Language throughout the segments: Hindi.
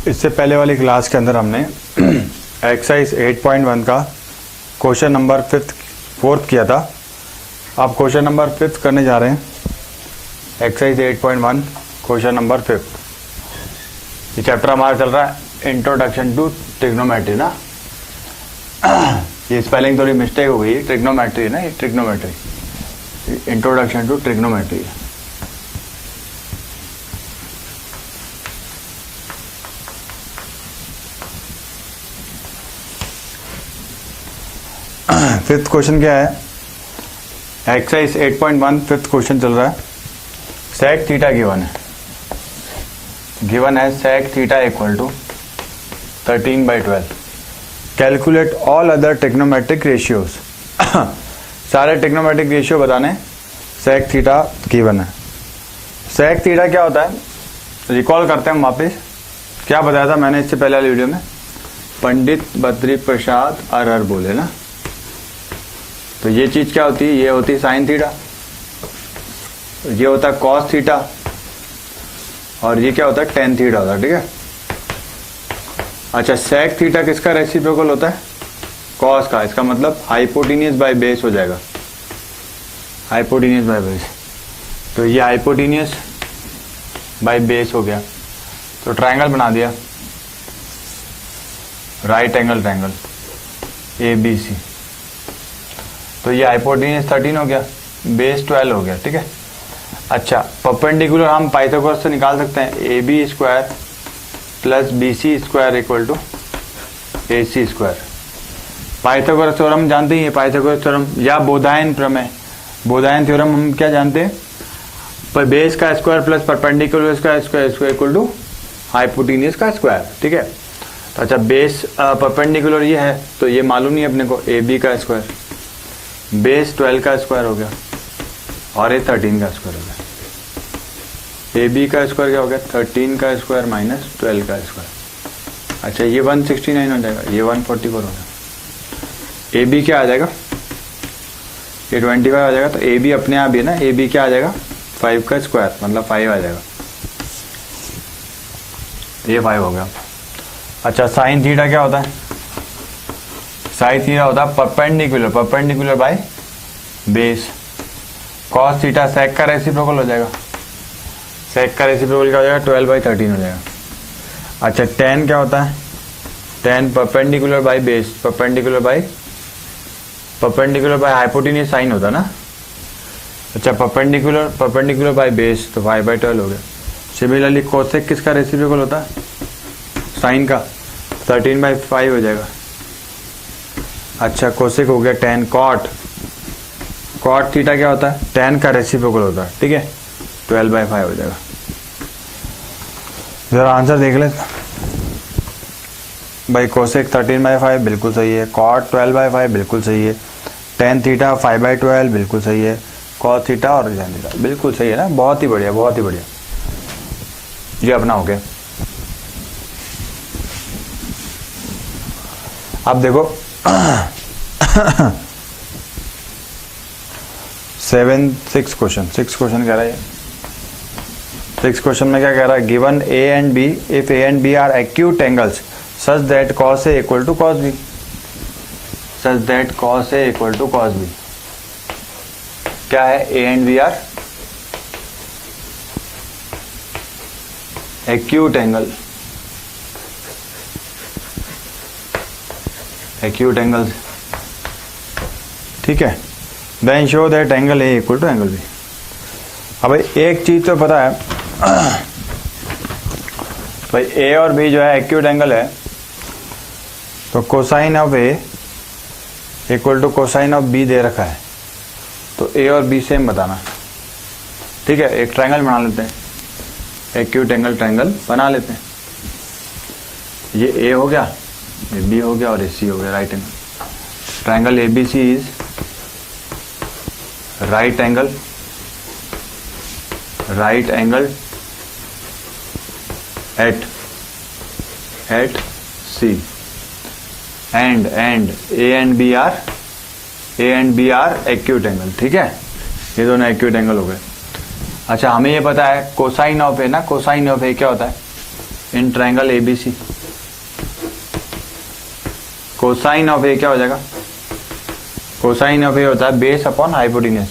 इससे पहले वाली क्लास के अंदर हमने एक्सरसाइज 8.1 का क्वेश्चन नंबर फोर्थ किया था। अब क्वेश्चन नंबर 5 करने जा रहे हैं। Exercise 8.1 question number 5। ये चैप्टर हमारा चल रहा है इंट्रोडक्शन टू ट्रिग्नोमेट्री ना। ये स्पेलिंग थोड़ी मिस्टेक हो गई, ट्रिग्नोमेट्री ना, ये trigonometry, introduction to trigonometry. Fifth question क्या है? एक्सरसाइज 8.1 फिफ्थ क्वेश्चन चल रहा है। सेक थीटा गिवन है, sec theta equal to 13/12। Calculate all other trigonometric ratios. सारे ट्रिग्नोमेट्रिक रेशियो बताने। सेक थीटा गिवन है। सेक थीटा क्या होता है रिकॉल करते हैं हम वापिस। क्या बताया था मैंने इससे पहले वाली वीडियो में? पंडित बद्री प्रसाद अरहर बोले ना। तो ये चीज क्या होती है? ये होती है साइन थीटा, ये होता है कॉस थीटा, और ये क्या होता है? टेन थीटा होता है। ठीक है। अच्छा, सेक थीटा किसका रेसिप्रोकल होता है? कॉस का। इसका मतलब हाइपोटेनियस बाय बेस हो जाएगा, हाइपोटेनियस बाय बेस। तो ये हाइपोटेनियस बाय बेस हो गया, तो ट्रायंगल बना दिया, राइट एंगल ट्रायंगल ABC। तो ये हाइपोटेनियस 13 हो गया, बेस 12 हो गया। ठीक है। अच्छा, परपेंडिकुलर हम पाइथागोरस से निकाल सकते हैं। AB square plus BC square equal to AC square. Pythagoras theorem जानते हैं, पाइथागोरस थ्योरम या बोधायन प्रमेय। बोधायन थ्योरम हम क्या जानते हैं? पर बेस का स्क्वायर प्लस परपेंडिकुलर का स्क्वायर इक्वल टू हाइपोटेनियस का स्क्वायर। ठीक है। तो अच्छा, बेस परपेंडिकुलर ये है, तो ये मालूम नहीं अपने को। AB का स्क्वायर बेस 12 का स्क्वायर हो गया, और ये 13 का स्क्वायर हो गया। AB का स्क्वायर क्या हो गया? 13 का स्क्वायर माइनस 12 का स्क्वायर। अच्छा, ये 169 हो जाएगा, ये 144 हो जाएगा। AB क्या आ जाएगा? ये 25 आ जाएगा। तो AB अपने आप ही है ना, AB क्या आ जाएगा? 5 का स्क्वायर, मतलब 5 आ जाएगा। ये 5 हो गया। अच्छा, साइन थीटा क्या होता है? साइन थीटा होता है perpendicular, perpendicular by base. Cos theta sec का रेसिप्रोकल हो जाएगा, सेक का रेसिप्रोकल क्या हो जाएगा? 12/13 हो जाएगा। अच्छा, टेन क्या होता है? Tan perpendicular by base, perpendicular by hypotenuse sine होता है ना। अच्छा, परपेंडिकुलर बाय बेस, तो 5/12 हो गया। सिमिलरली कोसेक किसका रेसिप्रोकल होता है? साइन का, 13/5 हो जाएगा। अच्छा, कोसेक हो गया 10। कॉट थीटा क्या होता है? 10 का रेसिप्रोकल होता है। ठीक है, 12/5 हो जाएगा। जरा आंसर देख ले भाई। कोसेक 13/5 बिल्कुल सही है, कॉट 12/5 बिल्कुल सही है, टेन थीटा 5/12 बिल्कुल सही है, कॉस थीटा और टेन थीटा बिल्कुल सही है ना। बहुत ही बढ़िया, बहुत ही बढ़िया। ये अपना हो गया। अब देखो 6 क्वेश्चन कह रहा है। 6 क्वेश्चन में क्या कह रहा है? Given A and B, if A and B are acute angles such that cos A equal to cos B, such that cos A equal to cos B। क्या है? A and B are acute angle, acute angles। ठीक है। Then show that angle A equal to angle B। अब भाई एक चीज तो पता है भाई, A और B जो है एक्यूट एंगल है, तो cosine of A equal to cosine of B दे रखा है, तो A और B सेम बताना। ठीक है। एक ट्रायंगल बना लेते हैं, एक्यूट एंगल ट्रायंगल बना लेते हैं। ये A हो गया, ये B हो गया, और ये C हो गया, right angle triangle. ABC is right angle at C, and A and B are acute angle। ठीक है, ये दोनों acute angle हो गए। अच्छा, हमें ये पता है कोसाइन ऑफ ए ना, कोसाइन ऑफ ए क्या होता है? In triangle ABC, cosine of A क्या हो जाएगा, कोसाइन ऑफ ए होता है base upon hypotenuse,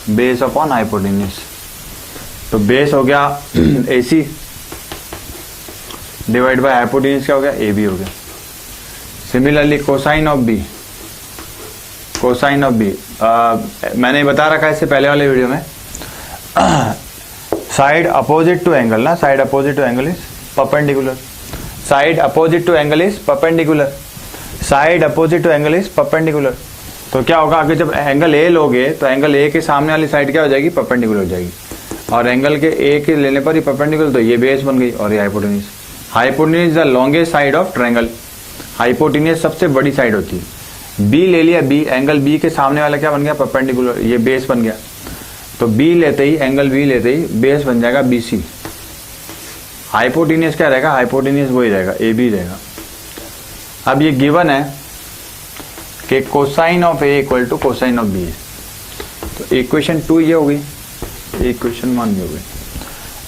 base upon hypotenuse. तो बेस हो गया एसी डिवाइड बाय हाइपोटेन्यूज क्या हो गया, ए बी हो गया। सिमिलरली कोसाइन ऑफ बी, मैंने बता रखा है इससे पहले वाले वीडियो में, साइड अपोजिट टू एंगल ना, side opposite to angle is perpendicular, side opposite to angle is perpendicular, side opposite to angle is perpendicular. तो क्या होगा, अगर जब एंगल ए लोगे तो एंगल ए के सामने वाली साइड क्या हो जाएगी, परपेंडिकुलर हो जाएगी, और एंगल के ए के लेने पर ही परपेंडिकुलर, तो ये बेस बन गई और ये hypotenuse. Hypotenuse is the longest side of triangle, hypotenuse सबसे बड़ी साइड होती है। बी ले लिया, बी एंगल बी के सामने वाला क्या बन गया, परपेंडिकुलर, ये बेस बन गया। तो बी लेते ही, एंगल बी लेते ही बेस बन जाएगा बीसी। हाइपोटेन्यूज क्या रहेगा, हाइपोटेन्यूज वही रहेगा, ए बी रहेगा। अब ये गिवन है कि cosine of A equal to cosine of B, तो इक्वेशन 2 ये हो गई, इक्वेशन 1 ये हो गई।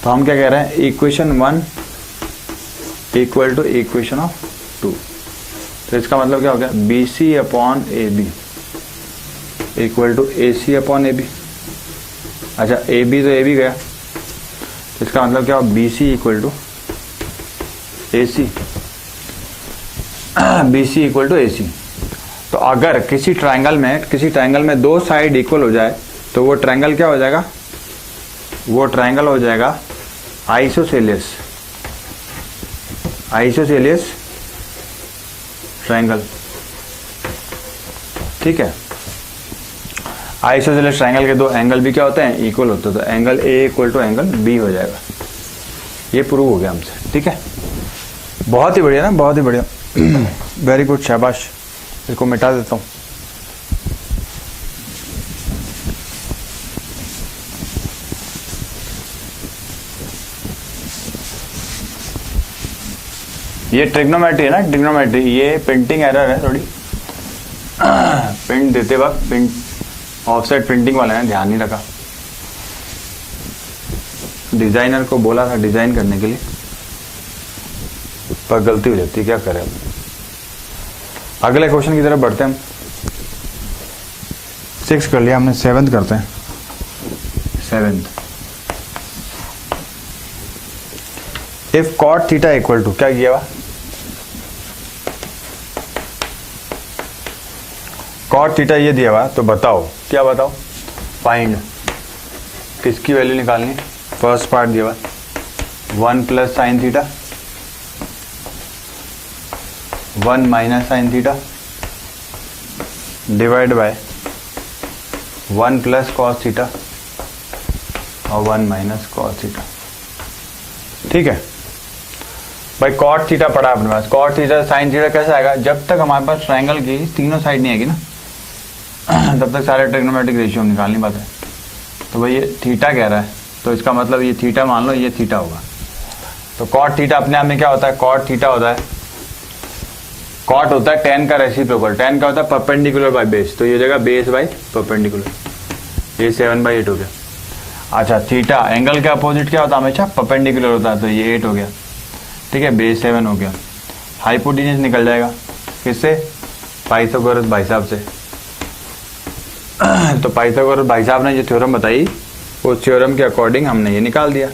तो हम क्या कह रहे हैं, equation 1 equal to equation of 2। तो इसका मतलब क्या हो गया, B C upon A B equal to A C upon A B. अच्छा ए बी तो ए बी गया, तो इसका मतलब क्या हो, B C equal to A C, B C equal to A C. तो अगर किसी ट्रायंगल में दो साइड इक्वल हो जाए तो वो ट्रायंगल क्या हो जाएगा, वो ट्रायंगल हो जाएगा आइसोसेलियस, आइसोसेलियस ट्रायंगल। ठीक है, आइसोसेलियस ट्रायंगल के दो एंगल भी क्या होते हैं, इक्वल होते हैं। तो angle A equal to angle B हो जाएगा, ये प्रूव हो गया हमसे। ठीक है, बहुत ही बढ़िया ना, बहुत ही बढ़िया, वेरी गुड, शाबाश। इसको मिटा देता हूँ। ये ट्रिग्नोमेट्री है ना, ट्रिग्नोमेट्री, ये प्रिंटिंग एरर है थोड़ी, प्रिंट देते वक्त प्रिंट ऑफसेट प्रिंटिंग वाला है, ध्यान नहीं रखा। डिजाइनर को बोला था डिजाइन करने के लिए, पर गलती हो जाती है, क्या करें। अगले क्वेश्चन की तरफ बढ़ते हैं हम। 6 कर लिया हमने, 7th करते हैं। 7th, if cot theta equal to, क्या किया हुआ, कॉट थीटा ये दिया हुआ, तो बताओ, क्या बताओ, फाइंड, किसकी वैल्यू निकालनी। फर्स्ट पार्ट दिया हुआ 1 plus sine theta, 1 minus sine theta divide by 1 plus cos theta और 1 माइनस कॉस थीटा। ठीक है भाई, कॉट थीटा पड़ा अपने पास, कॉट थीटा साइन थीटा कैसे आएगा, जब तक हमारे पास ट्रायंगल की तीनों साइड नहीं आएगी ना, तब तक सारे ट्रिग्नोमेट्रिक रेशियो हम निकाल नहीं पाते। तो भाई ये थीटा कह रहा है, तो इसका मतलब ये थीटा मान लो, ये थीटा होगा। तो कॉट थीटा अपने आप में क्या होता है, कॉट थीटा होता है, कॉट होता है tan का रेसिप्रोकल, tan का होता है परपेंडिकुलर बाय बेस, तो ये जगह बेस बाय परपेंडिकुलर, ये 7/8 हो गया। अच्छा थीटा एंगल के अपोजिट क्या होता है, हमेशा परपेंडिकुलर होता है, तो ये 8 हो गया। ठीक है, बेस 7 हो गया। हाइपोटेन्यूज निकल जाएगा किससे, पाइथागोरस भाई साहब से। तो पाइथागोरस भाई साहब ने जो थ्योरम बताई, उस थ्योरम के अकॉर्डिंग हमने ये निकाल दिया।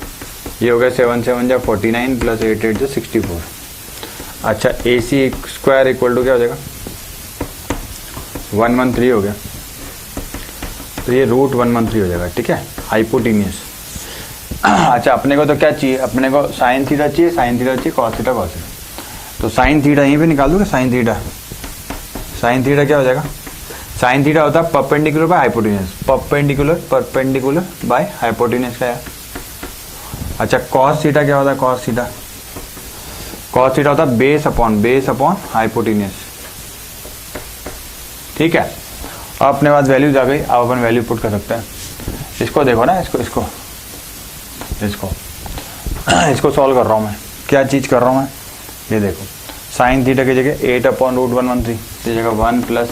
ये हो गया 7 7 जा 49 प्लस 8 8 जा 64। अच्छा ए सी स्क्वायर इक्वल टू क्या हो जाएगा, 113 हो गया, तो ये रूट 113 हो जाएगा। ठीक है, हाइपोटेन्यूज। अच्छा अपने को तो क्या चाहिए, अपने को साइन थीटा चाहिए, साइन थीटा चाहिए, कॉस थीटा, कॉस थीटा। तो साइन थीटा यहीं पे निकाल दूंगा, साइन थीटा, साइन थीटा क्या हो जाएगा, साइन थीटा होता है perpendicular by hypotenuse, perpendicular by hypotenuse का है। अच्छा कॉस थीटा क्या होता है, कॉस थीटा, कॉस थीटा होता है बेस अपॉन हाइपोटेन्यूज। ठीक है, अब अपने पास वैल्यूज आ गई, अब अपन वैल्यू पुट कर सकते हैं। इसको देखो ना, इसको सॉल्व कर रहा हूँ मैं, क्या चीज कर रहा हूँ मैं, ये देखो, साइन थीटा की जगह 8/√113 की जगह 1 प्लस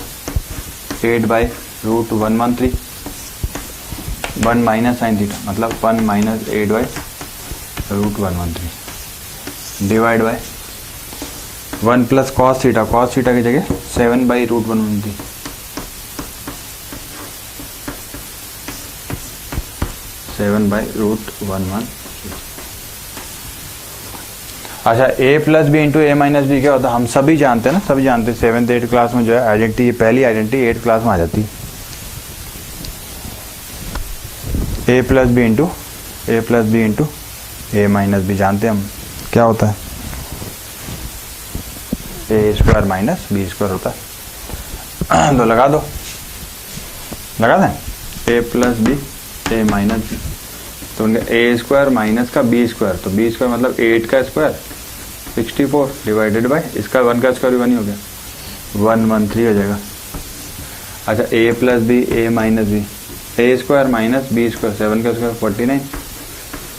8/√113, 1 माइनस साइन थीटा मतलब 1 minus 8/√113। Divide by 1 plus cos theta की जगह 7/√1 थी। अच्छा a plus B into A minus B क्या होता है, हम सभी जानते हैं ना, सभी जानते हैं 7th 8th क्लास में जो है आइडेंटिटी, पहली आइडेंटिटी 8th क्लास में आ जाती है। a plus B into A minus B जानते हैं हम क्या होता है, A square minus B square होता है। तो लगा दो, लगा दें A plus B A minus B, तो उनका ए स्क्वायर माइनस का बी स्क्वायर, तो बी स्क्वायर मतलब 8 का स्क्वायर 64 डिवाइडेड बाय इसका 1 का स्क्वायर भी 1 ही हो गया, 113 हो जाएगा। अच्छा ए plus B A minus B, A square minus B square 7 का स्क्वायर 49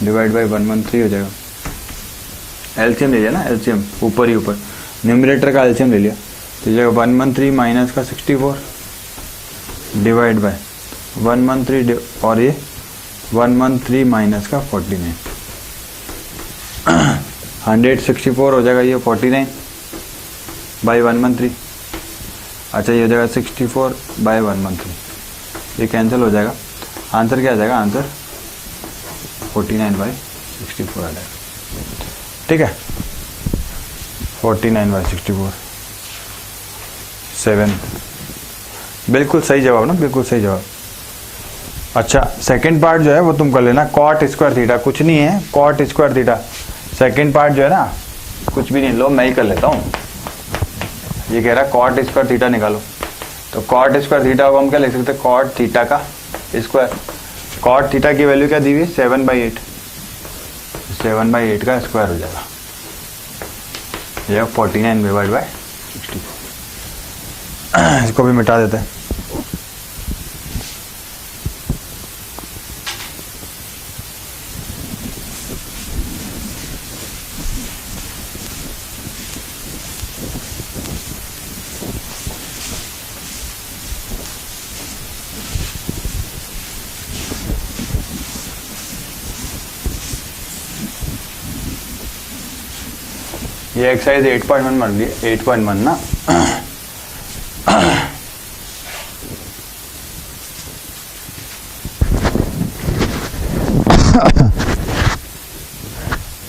डिवाइड बाय 113 हो जाएगा। एलसीएम ले लिया ना, एलसीएम ऊपर ही ऊपर, न्यूमरेटर का एलसीएम ले लिया, तो जगह 113 माइनस का 64 डिवाइड बाय 113 और ये 113 माइनस का 49, 164 हो जाएगा, ये 49 बाई 113। अच्छा ये हो जाएगा 64 बाई 113, ये कैंसिल हो जाएगा। आंसर क्या आ जाएगा, आंसर 49/64 आ जाएगा। ठीक है, 49/64 7, बिल्कुल सही जवाब ना, बिल्कुल सही जवाब। अच्छा सेकंड पार्ट जो है वो तुम कर लेना, कॉट स्क्वायर थीटा कुछ नहीं है, cot square theta second part जो है ना कुछ भी नहीं, लो मैं ही कर लेता हूँ। ये कह रहा है कॉट स्क्वायर थीटा निकालो, तो कॉट स्क्वायर थीटा को हम क्या लिख सकते हैं, कॉट थीटा का स्क्वायर। कॉट थीटा की वैल्यू क्या दी हुई है, 7/8, 7/8 का स्क्वायर हो जाएगा, ये 49 डिवाइड बाय 64। इसको भी मिटा देते हैं। ये एक्सरसाइज 8.1 बन गई, 8.1 ना।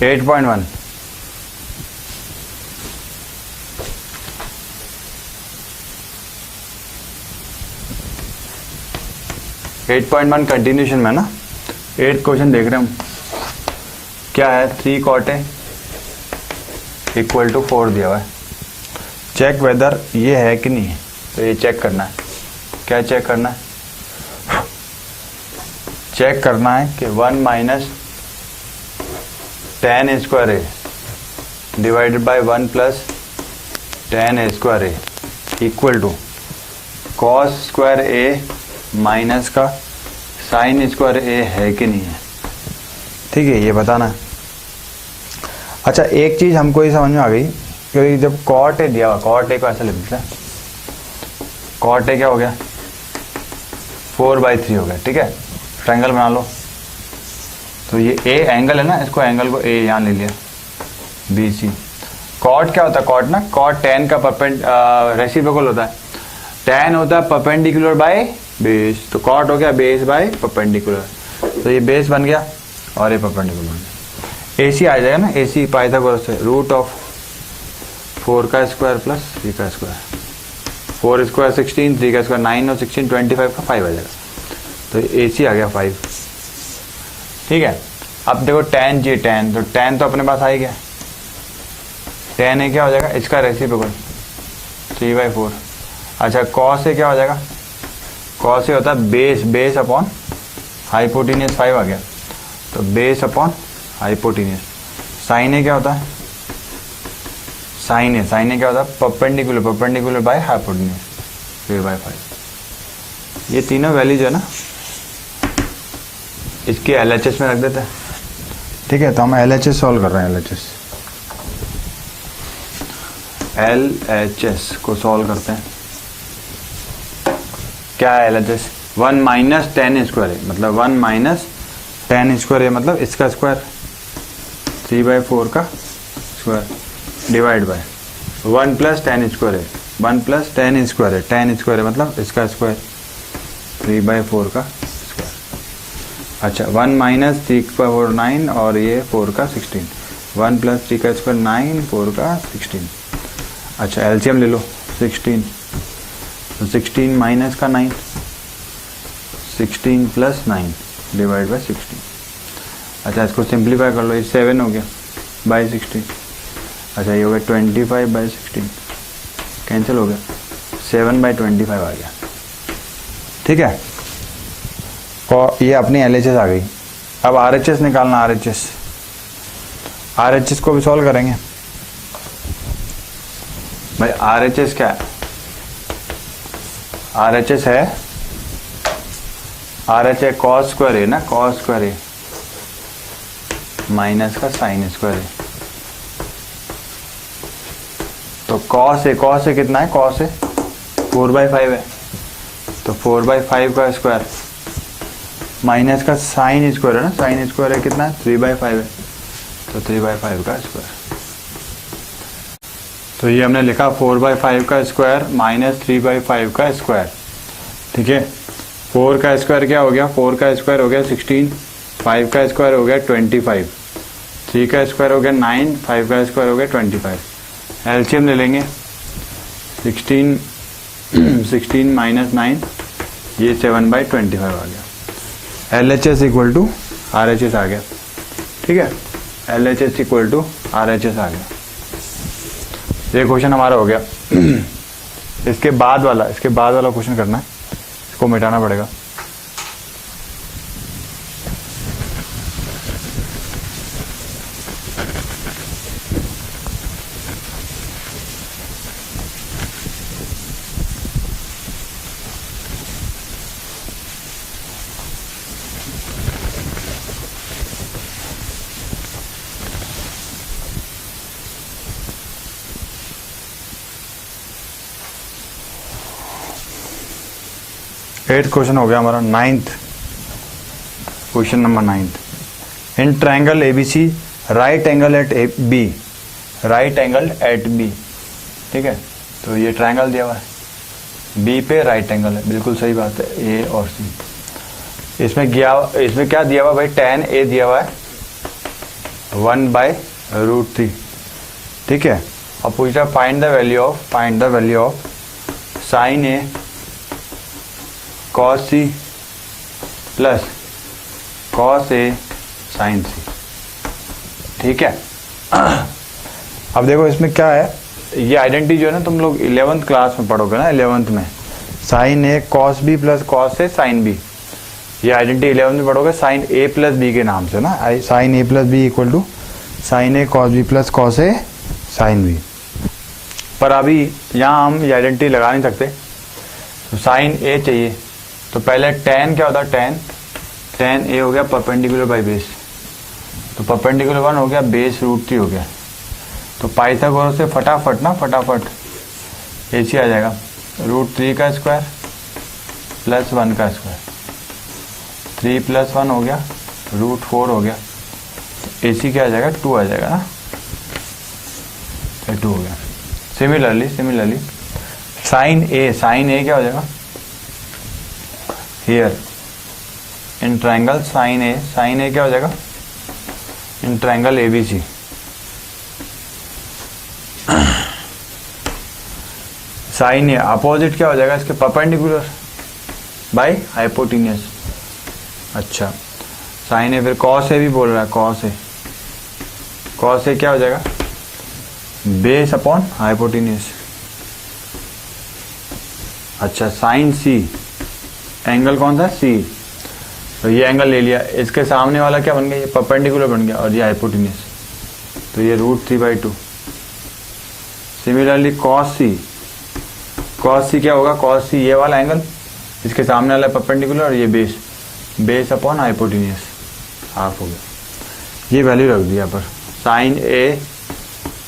एट पॉइंट वन कंटिन्यूशन में ना, 8th क्वेश्चन देख रहे हैं हम, क्या है 3 cot A इक्वल टू 4 दिया हुआ है, चेक वेदर ये है कि नहीं है, तो ये चेक करना है। क्या चेक करना है, चेक करना है कि 1 minus tan square A divided by 1 plus tan square A equal to cos square A minus का साइन स्क्वायर ए है कि नहीं है, ठीक है, ये बताना है। अच्छा एक चीज हमको ये समझ में आ गई, क्योंकि जब कॉट ए दिया हुआ, कॉट ए को ऐसा लिख देते हैं, कॉट ए क्या हो गया 4/3 हो गया, ठीक है, ट्रायंगल बना लो। तो ये ए एंगल है ना, इसको एंगल को ए यहाँ ले लिया BC। कॉट क्या होता है, कॉट ना, कॉट tan का रेसिप्रोकल होता है, tan होता है परपेंडिकुलर बाय बेस, तो कॉट हो गया बेस बाय परपेंडिकुलर, तो ये बेस बन गया और ये परपेंडिकुलर बन गया। AC आ जाएगा ना, AC पाइथागोरस से, रूट ऑफ 4 का स्क्वायर प्लस 3 का स्क्वायर, 4 स्क्वायर 16, 3 का स्क्वायर 9 और 16 25 का 5 आ जाएगा, तो AC आ गया 5। ठीक है, अब देखो tan जी, tan तो tan तो अपने पास आ ही गया, tan ए क्या हो जाएगा, इसका रेसिप्रोकल 3/4। अच्छा cos ए क्या हो जाएगा, cos ए होता है बेस अपॉन हाइपोटेन्यूस 5 आ गया, तो बेस अपॉन हाइपोटेन्यूस। साइन ए क्या होता है, साइन ए क्या होता है परपेंडिकुलर बाय हाइपोटेन्यूस 3/5। ये तीनों वैल्यू जो है ना इसके LHS में रख देते हैं, ठीक है, तो हम LHS सॉल्व कर रहे हैं, LHS को सॉल्व करते हैं। क्या है LHS, 1 माइनस tan स्क्वायर है, मतलब 1 माइनस tan स्क्वायर है मतलब इसका स्क्वायर 3/4 का square divide by 1 plus ten square है, 1 प्लस टेन स्क्वायर है, टेन स्क्वायर है मतलब इसका स्क्वायर 3/4 का स्क्वायर। अच्छा 1 माइनस 3 का 4 9 और ये 4 का 16, 1 प्लस 3 का स्क्वायर 9, 4 का 16। अच्छा एलसीएम ले लो 16, तो 16 माइनस का 9, 16 प्लस 9 डिवाइड बाय 16। अच्छा इसको सिंप्लीफाई कर लो, ये 7 हो गया बाई 16। अच्छा ये हो गया 25/16, कैंसिल हो गया, 7/25 आ गया। ठीक है, और ये अपनी LHS आ गई। अब RHS निकालना, RHS को भी सॉल्व करेंगे भाई। RHS क्या है? RHS है, RHS कॉस स्क्वायर है ना, कॉस स्क्वायर है माइनस का साइन स्क्वायर है। तो कॉस है कितना है? कॉस है 4/5 है, तो 4/5 का स्क्वायर माइनस का साइन स्क्वायर है ना, साइन स्क्वायर है कितना है? 3/5 है, तो 3/5 का स्क्वायर। तो ये हमने लिखा 4/5 का स्क्वायर माइनस 3/5 का स्क्वायर। ठीक है, 4 का स्क्वायर क्या हो गया? 4 का स्क्वायर हो गया 16, 5 का स्क्वायर हो गया 25, 3 का स्क्वायर हो गया 9, 5 का स्क्वायर हो गया 25। एलसीएम ले लेंगे, 16 माइनस 9, ये 7/25 आ गया। LHS इक्वल टू RHS आ गया। ठीक है, LHS इक्वल टू RHS आ गया। ये क्वेश्चन हमारा हो गया। इसके बाद वाला क्वेश्चन करना है, इसको मिटाना पड़ेगा। एट्थ क्वेश्चन हो गया हमारा, question number 9। In triangle ABC right angle at B, right angle at B. ठीक है, तो ये ट्रायंगल दिया हुआ है, बी पे राइट एंगल है, बिल्कुल सही बात है, ए और सी। इसमें क्या दिया हुआ भाई? tan A दिया हुआ है 1/√3। ठीक है, अब पूछ रहा find the value of sine A cos C plus cos A sin C। ठीक है, अब देखो इसमें क्या है, ये आइडेंटिटी जो है ना तुम लोग 11th क्लास में पढ़ोगे ना, 11th में sine A cos B plus cos A sin B, ये आइडेंटिटी 11th में पढ़ोगे साइन A प्लस B के नाम से ना, sine A plus B equal to sine A cos B plus cos A sin B। पर अभी यहाँ हम ये आइडेंटिटी लगा नहीं सकते, तो साइन A चाहिए, तो पहले tan क्या होता है? tan A हो गया परपेंडिकुलर बाई बेस, तो परपेंडिकुलर 1 हो गया, बेस √3 हो गया। तो पाइथागोरस से फटाफट AC आ जाएगा, √3 का स्क्वायर प्लस 1 का स्क्वायर, 3 प्लस 1 हो गया, √4 हो गया, तो AC क्या आ जाएगा? 2 आ जाएगा ना, 2 हो गया। सिमिलरली साइन A क्या हो जाएगा? Here in triangle sine A क्या हो जाएगा? In triangle ABC sine A opposite क्या हो जाएगा इसके? Perpendicular by hypotenuse. अच्छा साइन A, फिर cos A भी बोल रहा है, cos A क्या हो जाएगा? Base upon hypotenuse. अच्छा साइन C, एंगल कौन सा? C, तो ये एंगल ले लिया, इसके सामने वाला क्या बन गया? ये परपेंडिकुलर बन गया और ये हाइपोटेन्यूस, तो ये √3/2। सिमिलरली cos C क्या होगा? cos C ये वाला एंगल, इसके सामने वाला परपेंडिकुलर और ये बेस अपॉन हाइपोटेन्यूस, हाफ हो गया। ये वैल्यू रख दिया पर sine A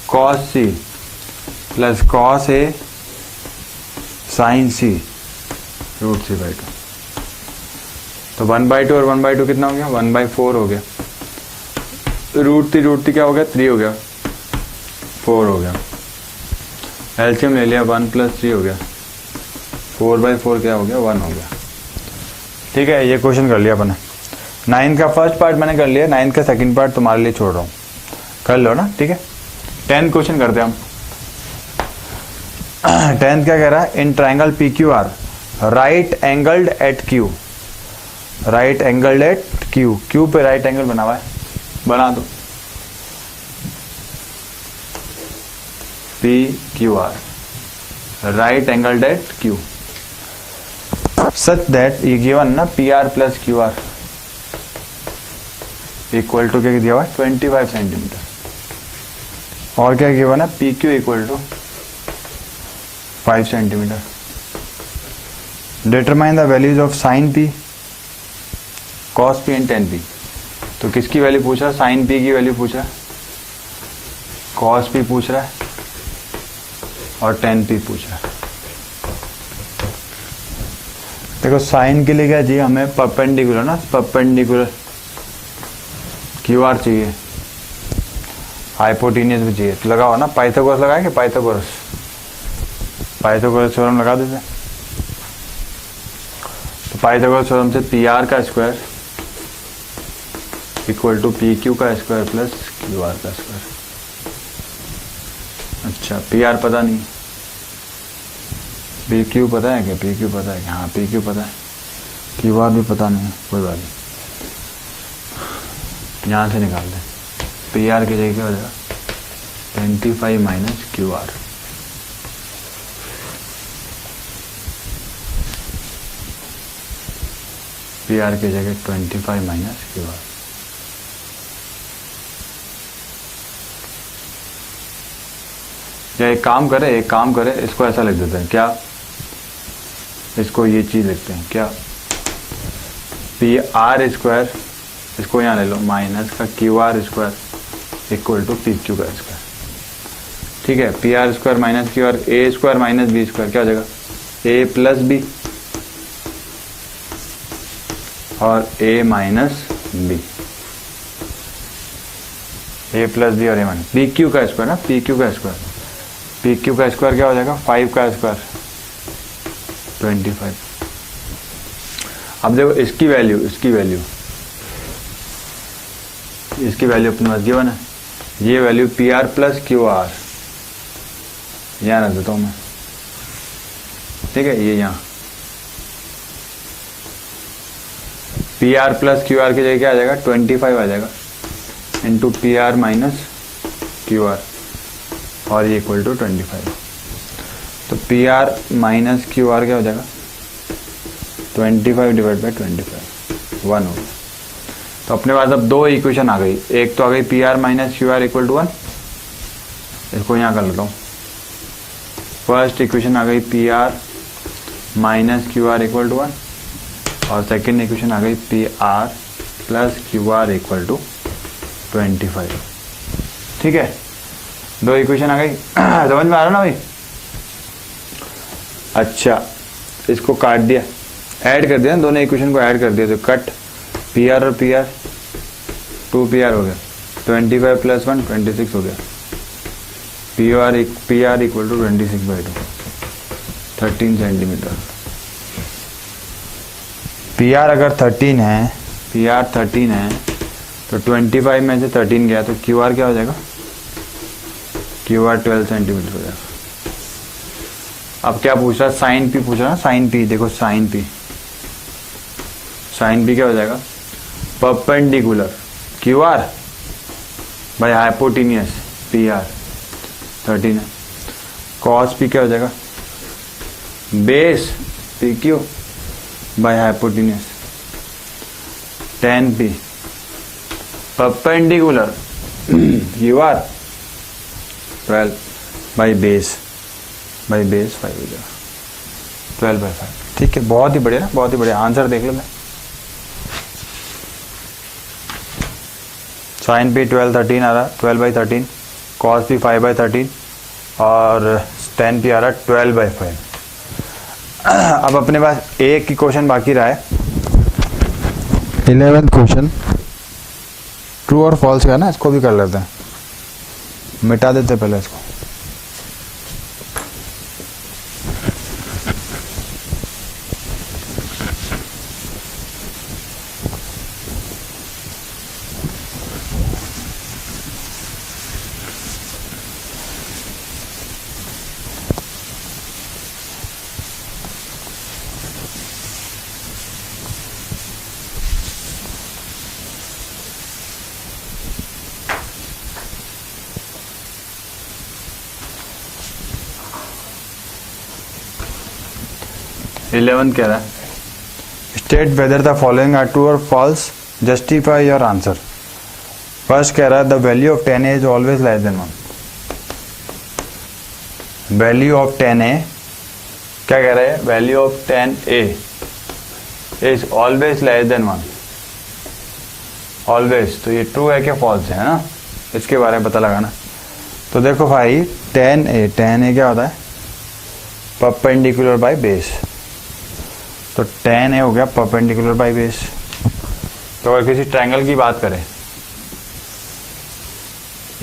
cos C plus cos A sin C √3/2, तो 1/2 और 1/2 कितना हो गया? 1/4 हो गया। √3 क्या हो गया? 3 हो गया, 4 हो गया। एलसीएम ले लिया, 1 + 3 हो गया, 4/4 क्या हो गया, 1 हो गया। ठीक है, ये क्वेश्चन कर लिया अपने। 9 का फर्स्ट पार्ट मैंने कर लिया, 9 का सेकंड पार्ट तुम्हारे लिए छोड़ रहा हूँ, कर लो ना। ठीक है, 10th क्वेश्चन करते हैं हम। 10th क्या कह रहा है, in triangle PQR right angled at Q, right angled at Q, Q पे राइट एंगल बना हुआ है, बना दो। PQR right angled at Q such that ये गिवन ना PR + QR इक्वल टू क्या दिया हुआ है, 25 सेंटीमीटर। और क्या गिवन है, PQ equal to 5 centimetre. Determine the values of sine P, cos P and tan P। तो किसकी वैल्यू पूछ रहा है, साइन P की वैल्यू पूछ रहा है, cos P पूछ रहा है और tan P पूछ रहा है। देखो साइन के लिए क्या चाहिए हमें, परपेंडिकुलर ना, परपेंडिकुलर QR चाहिए, हाइपोटेन्यूस भी चाहिए। तो लगाओ ना, पाइथागोरस लगाए कि पाइथागोरस थ्योरम लगा देते। तो पाइथागोरस थ्योरम से PR का स्क्वायर इक्वल टू PQ का स्क्वायर प्लस QR का स्क्वायर। अच्छा, PR पता नहीं, PQ पता है क्या, PQ पता है क्या, हाँ PQ पता है, QR भी पता नहीं है, कोई बात नहीं, यहाँ से निकाल दें। PR की जगह क्या हो जाएगा, 25 - QR। PR की जगह 25 - QR। या एक काम करे, इसको ऐसा लिख देते हैं क्या, इसको ये चीज लिखते हैं क्या, PR स्क्वायर, इसको यहाँ ले लो, माइनस का QR square equal to PQ का स्क्वायर। ठीक है, PR square minus QR, A square minus B square क्या हो जाएगा, A + B और A - B, A + B और A - PQ का स्क्वायर ना, PQ का स्क्वायर क्या हो जाएगा, 5 का स्क्वायर 25। अब देखो इसकी वैल्यू अपने पास गिवन है, ये वैल्यू PR + QR यहाँ रख देता हूँ मैं। ठीक है, ये यहाँ PR + QR की जगह क्या आ जाएगा, 25 आ जाएगा इंटू PR - QR और ये इक्वल टू 25। तो PR - QR क्या हो जाएगा, 25 / 25, 1 हो गया। तो अपने पास अब दो इक्वेशन आ गई, एक तो आ गई PR - QR इक्वल टू 1, इसको यहाँ कर लेता हूँ। फर्स्ट इक्वेशन आ गई PR - QR इक्वल टू 1 और सेकेंड इक्वेशन आ गई PR + QR इक्वल टू 25। ठीक है, दो इक्वेशन आ गई, समझ में आ रहा ना भाई। अच्छा, इसको काट दिया, ऐड कर दिया, दोनों इक्वेशन को ऐड कर दिया, तो कट PR और PR 2PR हो गया, 25 + 1 26 हो गया, PR equal to 26/2, 13 centimetre. PR अगर 13 है, PR 13 है तो 25 में से 13 गया तो QR क्या हो जाएगा, QR 12 सेंटीमीटर हो जाएगा। अब क्या पूछ रहा है, साइन P पूछ रहा है, साइन P। देखो साइन P क्या हो जाएगा, perpendicular QR by hypotenuse PR 13 है, cos P क्या हो जाएगा, base PQ by hypotenuse tan P perpendicular QR 12 by base 5 हो जाएगा, 12/5। ठीक है, बहुत ही बढ़िया ना, बहुत ही बढ़िया। आंसर देख लो, साइन P 12/13 आ रहा, 12/13, cos P 5/13 और tan P आ रहा 12/5। अब अपने पास एक ही क्वेश्चन बाकी रहा है, 11th क्वेश्चन, ट्रू और फॉल्स का ना, इसको भी कर लेते हैं। मिटा देते पहले इसको। इलेवन कह रहा है state whether the following are true और false, justify your answer. First कह रहा है the value of 10a is always less than 1। Value of 10a क्या कह रहा है? Value of 10a is always less than 1। Always, तो ये ट्रू है कि फॉल्स है ना, इसके बारे में पता लगाना। तो देखो भाई 10a क्या होता है? Perpendicular by base. तो 10a हो गया परपेंडिकुलर बाय बेस। तो अगर किसी ट्रायंगल की बात करें,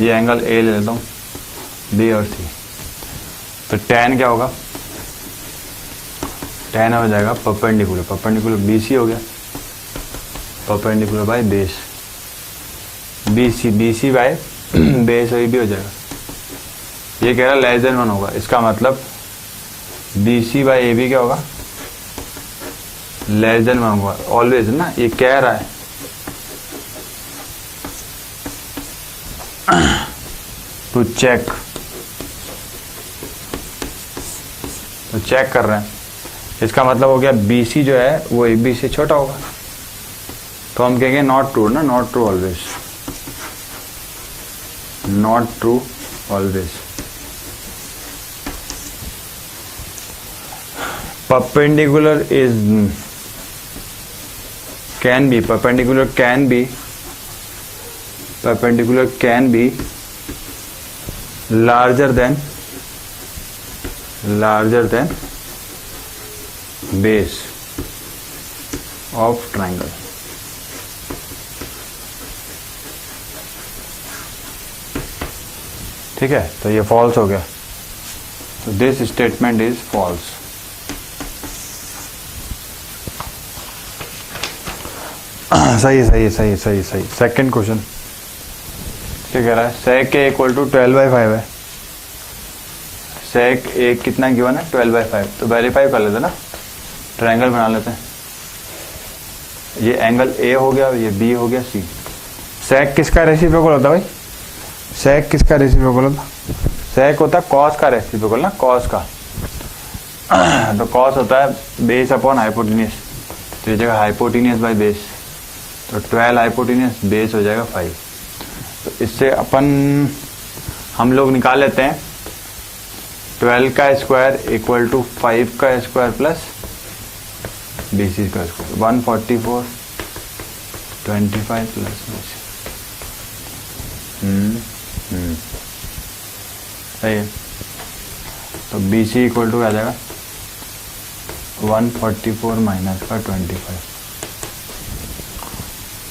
ये एंगल ए ले लेता हूँ, बी और सी, तो 10 क्या होगा? 10 हो जाएगा परपेंडिकुलर, परपेंडिकुलर BC हो गया, perpendicular by base, BC by base भी हो जाएगा। ये कह रहा है लेस देन 1 होगा, इसका मतलब BC बाय AB क्या होगा? लेस देन 1 होगा, ऑलवेज ना, ये कह रहा है। टू चेक, तो चेक कर रहे हैं, इसका मतलब हो गया BC जो है वो AB से छोटा होगा, तो हम कहेंगे नॉट ट्रू ना, not true always, not true always. perpendicular is can be perpendicular can be larger than base of triangle। ठीक है, तो ये फॉल्स हो गया, तो दिस स्टेटमेंट इज फॉल्स। सही। सेकंड क्वेश्चन क्या कह रहा है? sec a इक्वल टू 12/5 है। sec a कितना गिवन है? 12/5। तो वेरीफाई कर लेते ना, ट्रायंगल बना लेते हैं। ये एंगल A हो गया, ये B हो गया, C। sec किसका रेसिप्रोकल होता है भाई? sec किसका रेसिप्रोकल होता? sec होता है cos का रेसिप्रोकल ना, cos का। तो cos होता है बेस अपॉन हाइपोटेन्यूज, तो ये जगह हाइपोटेन्यूज बाय बेस, तो 12 हाइपोटेन्यूज, बेस हो जाएगा 5। तो इससे हम लोग निकाल लेते हैं 12 का स्क्वायर इक्वल टू 5 का स्क्वायर प्लस BC का स्क्वायर, 144 25 प्लस सही है। तो BC इक्वल टू आ जाएगा 144 माइनस का 25,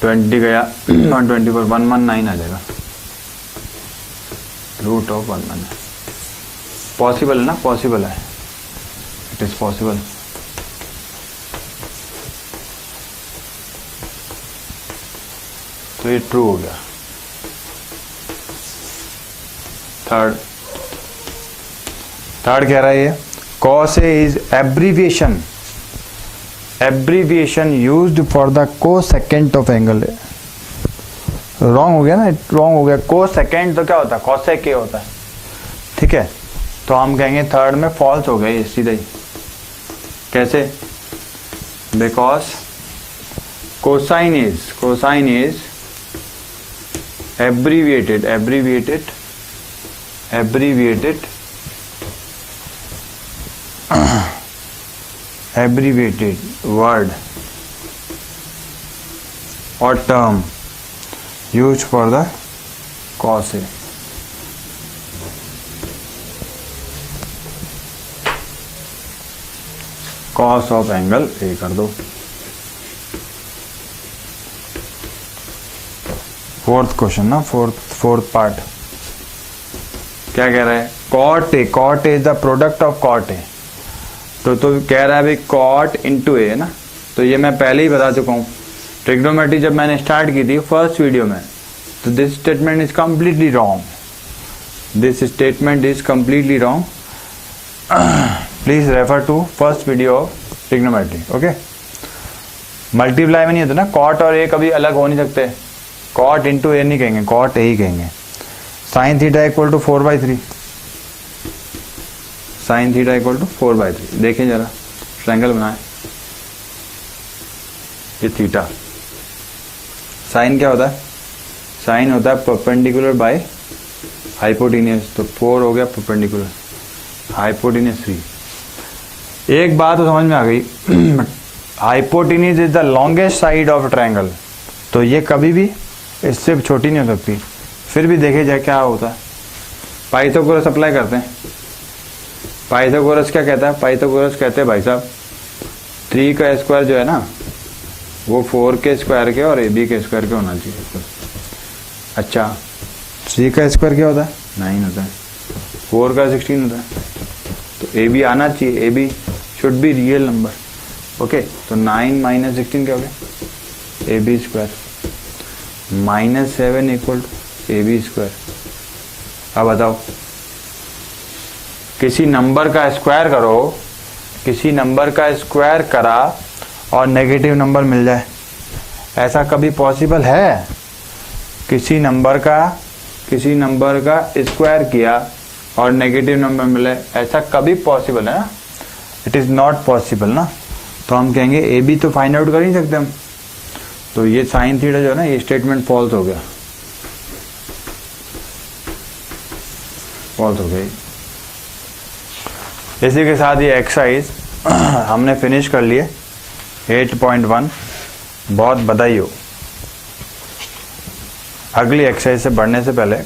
20 गया 124, 119 आ जाएगा, रूट ऑफ 119। पॉसिबल है ना, पॉसिबल है, इट इज पॉसिबल। तो ये ट्रू हो गया। थर्ड कह रहा है ये cos A is abbreviation used for the cosecant of angle A। Wrong हो गया ना, रॉन्ग हो गया। कोसेकेंट तो क्या होता है? cosec A होता है, ठीक है। तो हम कहेंगे थर्ड में फॉल्स हो गया ये सीधा ही। कैसे? Because cosine is abbreviated word or term used for the cos A। cos of angle A कर दो। फोर्थ क्वेश्चन ना, फोर्थ पार्ट। क्या कह रहा है, cot A is the product of cot A, तो कह रहा है भाई कॉट इंटू ए है ना, तो ये मैं पहले ही बता चुका हूँ ट्रिग्नोमेट्री जब मैंने स्टार्ट की थी फर्स्ट वीडियो में, तो this statement is completely wrong, this statement is completely wrong, please refer to first video of trigonometry. Okay, multiply में नहीं होता ना, कॉट और ए कभी अलग हो नहीं सकते, कॉट इंटू ए नहीं कहेंगे, कॉट ए ही कहेंगे। Sine theta equal to 4/3, sine theta equal to 4/3, देखें जरा ट्रायंगल बनाए, ये थीटा, साइन क्या होता है, साइन होता है परपेंडिकुलर बाय हाइपोटेन्यूज, तो 4 हो गया परपेंडिकुलर, हाइपोटेन्यूज 3। एक बात तो समझ में आ गई, hypotenuse is the longest side of triangle, तो ये कभी भी इससे छोटी नहीं हो सकती। फिर भी देखे जाए क्या होता है, पाइथागोरस अप्लाई करते हैं, पाइथागोरस क्या कहता है, पाइथागोरस कहते हैं भाई साहब 3 का स्क्वायर जो है ना वो 4 के स्क्वायर के और AB के स्क्वायर के होना चाहिए। अच्छा, 3 का स्क्वायर क्या होता है, 9 होता है, 4 का 16 होता है, तो AB आना चाहिए, AB should be real number. Okay, तो 9 माइनस 16 क्या हो गया, AB square, -7 equal to AB square. अब बताओ, किसी नंबर का स्क्वायर करो, किसी नंबर का स्क्वायर करा और नेगेटिव नंबर मिल जाए, ऐसा कभी पॉसिबल है? किसी नंबर का स्क्वायर किया और नेगेटिव नंबर मिले, ऐसा कभी पॉसिबल है ना? इट इज नॉट पॉसिबल ना, तो हम कहेंगे ए बी तो फाइंड आउट कर ही सकते हम, तो ये साइन थीटा जो है ना ये स्टेटमेंट फॉल्स हो गया, फॉल्स हो गई। इसी के साथ ये एक्सरसाइज हमने फिनिश कर लिए 8.1, बहुत बधाई हो। अगली एक्सरसाइज से बढ़ने से पहले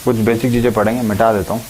कुछ बेसिक चीजें पढ़ेंगे, मिटा देता हूं।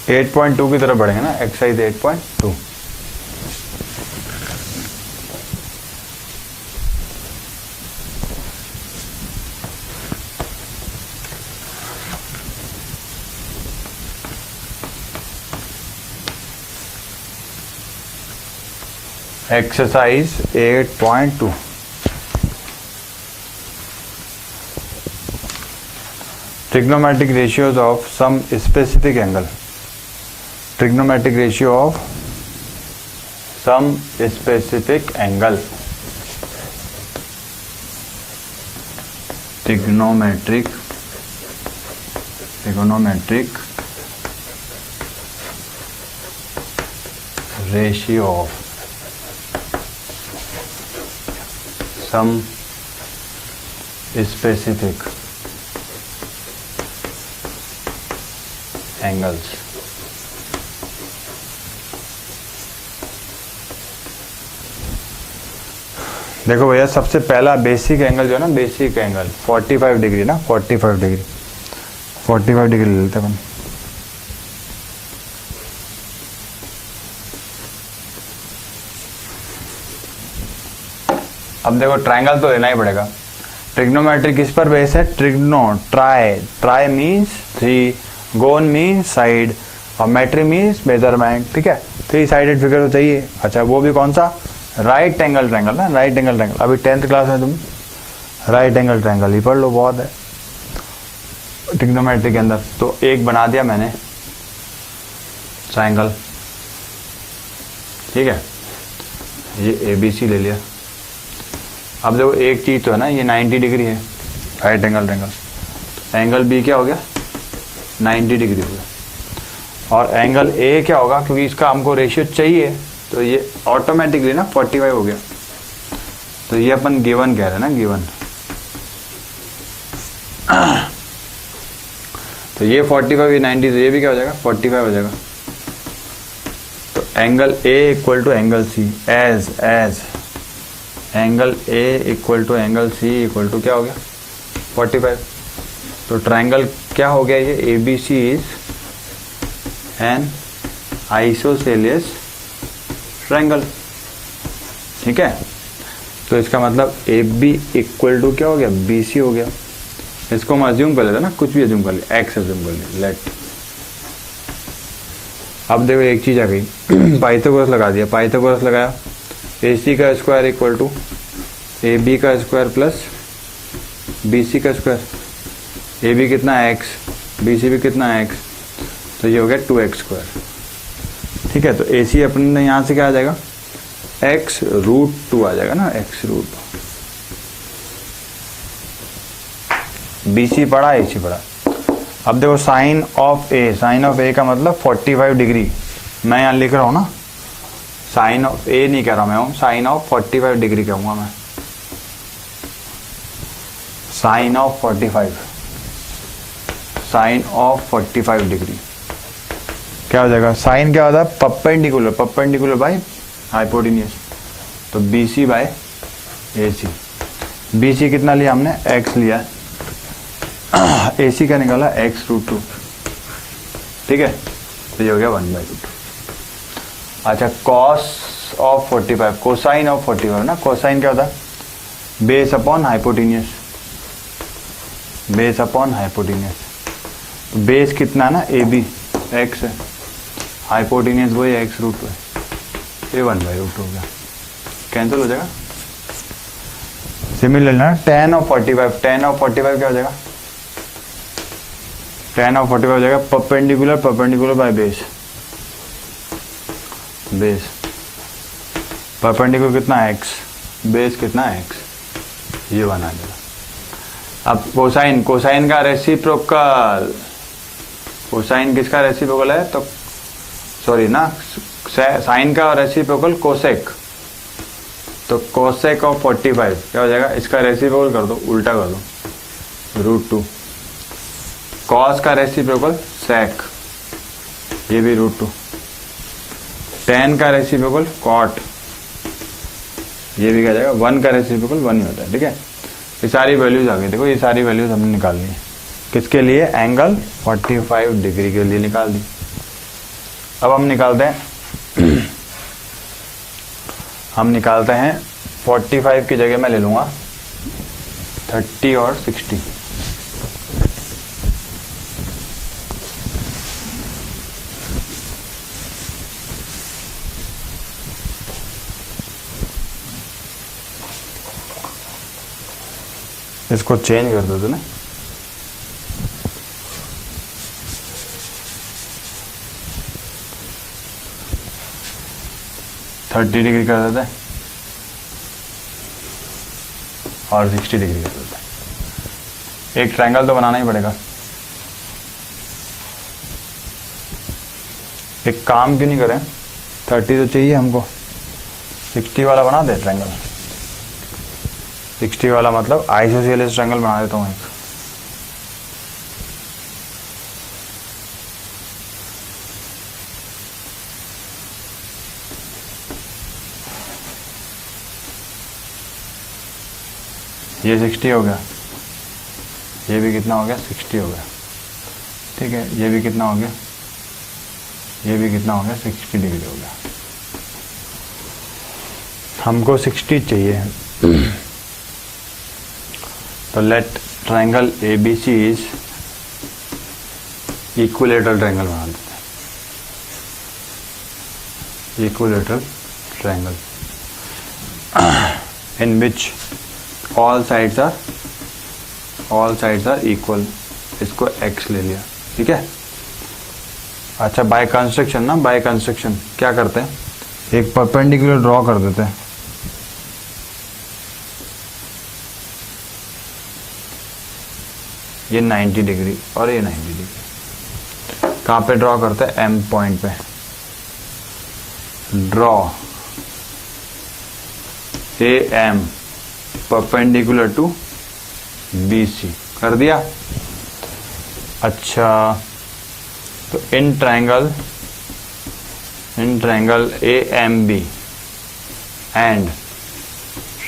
एट 8.2 की तरफ बढ़ेंगे ना, exercise 8.2। Exercise 8.2, trigonometric ratios of some specific angle, trigonometric ratio of some specific angle, trigonometric ratio of some specific angles। देखो भैया, सबसे पहला बेसिक एंगल जो है ना, बेसिक एंगल 45 डिग्री ना, 45 डिग्री ले लेते अपन। अब देखो ट्रायंगल तो लेना ही पड़ेगा। ट्रिग्नोमेट्री किस पर बेस है? ट्राई मीन्स 3, गोन मीन्स साइड, और मेट्री मीन्स मेजरमेंट। ठीक है, 3 साइडेड फिगर तो चाहिए। अच्छा, वो भी कौन सा? राइट एंगल ट्रायंगल ना, राइट एंगल ट्रायंगल। अभी 10th क्लास में तुम राइट एंगल ट्रायंगल ही पढ़ लो, बहुत है ट्रिग्नोमेट्री के अंदर। तो एक बना दिया मैंने ट्रायंगल, ठीक है, ये ABC ले लिया। अब देखो एक चीज तो है ना, ये 90 डिग्री है right angle triangle, angle B क्या हो गया? 90 डिग्री हो गया। और एंगल A क्या होगा? क्योंकि इसका हमको रेशियो चाहिए, तो ये ऑटोमेटिकली ना 45 हो गया। तो ये अपन गिवन कह रहे हैं ना, गिवन। तो ये 45, ये 90, तो ये भी क्या हो जाएगा 45 हो जाएगा। तो angle A equal to angle C, as angle A equal to angle C equal to क्या हो गया 45। तो ट्राइंगल क्या हो गया ये, A B C is an isosceles triangle. ठीक है, तो इसका मतलब ए बी इक्वल टू क्या हो गया, बी सी हो गया। इसको हम अज्यूम कर लेते ना, कुछ भी अज्यूम कर ले, एक्स अज्यूम कर ले, लेट। अब देखो एक चीज आ गई, पाइथागोरस लगा दिया, पाइथागोरस लगाया, ए सी का square equal to A B का स्क्वायर प्लस बी सी का स्क्वायर। ए बी कितना है एक्स, बी सी भी कितना है एक्स, तो ये हो गया 2x स्क्वायर। ठीक है, तो ए सी अपने यहाँ से क्या आ जाएगा, x रूट 2 आ जाएगा ना, x रूट 2। बी सी पढ़ा, ए सी पढ़ा। अब देखो sine of A, sine of A का मतलब 45 डिग्री, मैं यहाँ लिख रहा हूँ ना, साइन ऑफ ए नहीं कह रहा मैं हूँ, साइन ऑफ 45 डिग्री कहूँगा मैं, sine of 45, sine of 45 degree क्या हो जाएगा, साइन क्या होता है परपेंडिकुलर, परपेंडिकुलर बाय हाइपोटेन्यूज। तो B C by A C, B C कितना लिया हमने, एक्स लिया, ए सी का निकाला एक्स रूट 2। ठीक है, तो ये हो गया 1/2। अच्छा, कॉस ऑफ 45, कोसाइन ऑफ 45 ना, कोसाइन क्या होता है, base upon hypotenuse, base upon hypotenuse. Base कितना ना, ए बी एक्स है, हाइपोटेन्यूज वही एक्स रूट 2 है, ये 1/2 हो गया, कैंसिल हो जाएगा। सिमिलर ना tan ऑफ 45, tan ऑफ 45 क्या हो जाएगा, tan ऑफ 45 हो जाएगा perpendicular, perpendicular by base, base perpendicular कितना x, बेस कितना x, ये 1 आ जाएगा। अब कोसाइन, कोसाइन का रेसिप्रोकल, कोसाइन किसका रेसिप्रोकल है, तो सॉरी ना, साइन का रेसिप्रोकल कोसेक, तो कोसेक ऑफ 45 क्या हो जाएगा, इसका रेसिप्रोकल कर दो, उल्टा कर दो, रूट 2। कॉस का रेसिप्रोकल सेक, ये भी रूट 2। टेन का रेसिप्रोकल कॉट, ये भी क्या जाएगा, 1 का रेसिप्रोकल 1 ही होता है। ठीक है, ये सारी वैल्यूज आ गई, देखो ये सारी वैल्यूज हमने निकाल ली, किसके लिए, एंगल 45 डिग्री के लिए निकाल दी। अब हम निकालते हैं हम निकालते हैं 45 की जगह मैं ले लूंगा 30 और 60। इसको चेंज कर देते ना, थर्टी डिग्री कर देते हैं और 60 डिग्री कर देते हैं। एक ट्रायंगल तो बनाना ही पड़ेगा। एक काम क्यों नहीं करें, 30 तो चाहिए हमको, 60 वाला बना दे ट्रायंगल। 60 वाला मतलब आइसोसेलेस ट्रायंगल बना देता हूँ एक। ये 60 हो गया, ये भी कितना हो गया 60 हो गया। ठीक है, ये भी कितना हो गया, ये भी कितना हो गया 60 डिग्री हो गया। हमको 60 चाहिए तो let triangle ABC is equilateral triangle बना देते हैं। Equilateral triangle in which all sides are equal. इसको x ले लिया, ठीक है। अच्छा, बाय कंस्ट्रक्शन ना, बाय कंस्ट्रक्शन क्या करते हैं, एक परपेंडिकुलर ड्रॉ कर देते हैं। ये 90 डिग्री और ये 90 डिग्री। कहाँ पे ड्रॉ करते हैं, M पॉइंट पे। Draw AM perpendicular to BC कर दिया। अच्छा, तो in triangle AMB and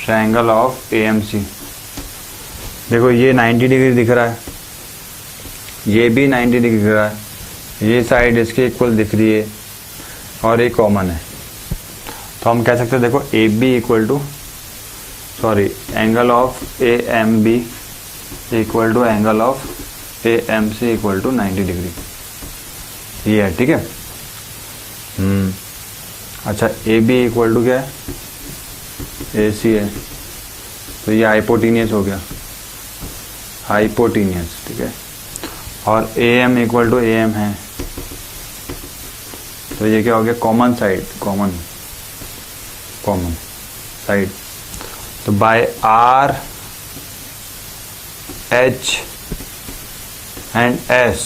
triangle of AMC, देखो ये 90 डिग्री दिख रहा है, ये भी 90 डिग्री दिख रहा है, ये साइड इसके इक्वल दिख रही है और ये कॉमन है। तो हम कह सकते हैं देखो AB equal to angle of AMB equal to angle of AMC equal to 90 degree, ये है, ठीक है। अच्छा, AB इक्वल टू क्या है, AC है, तो ये हाइपोटीनियस हो गया, हाइपोटीनियस, ठीक है। और AM इक्वल टू AM है, तो ये क्या हो गया, कॉमन साइड, कॉमन साइड। तो by R H and S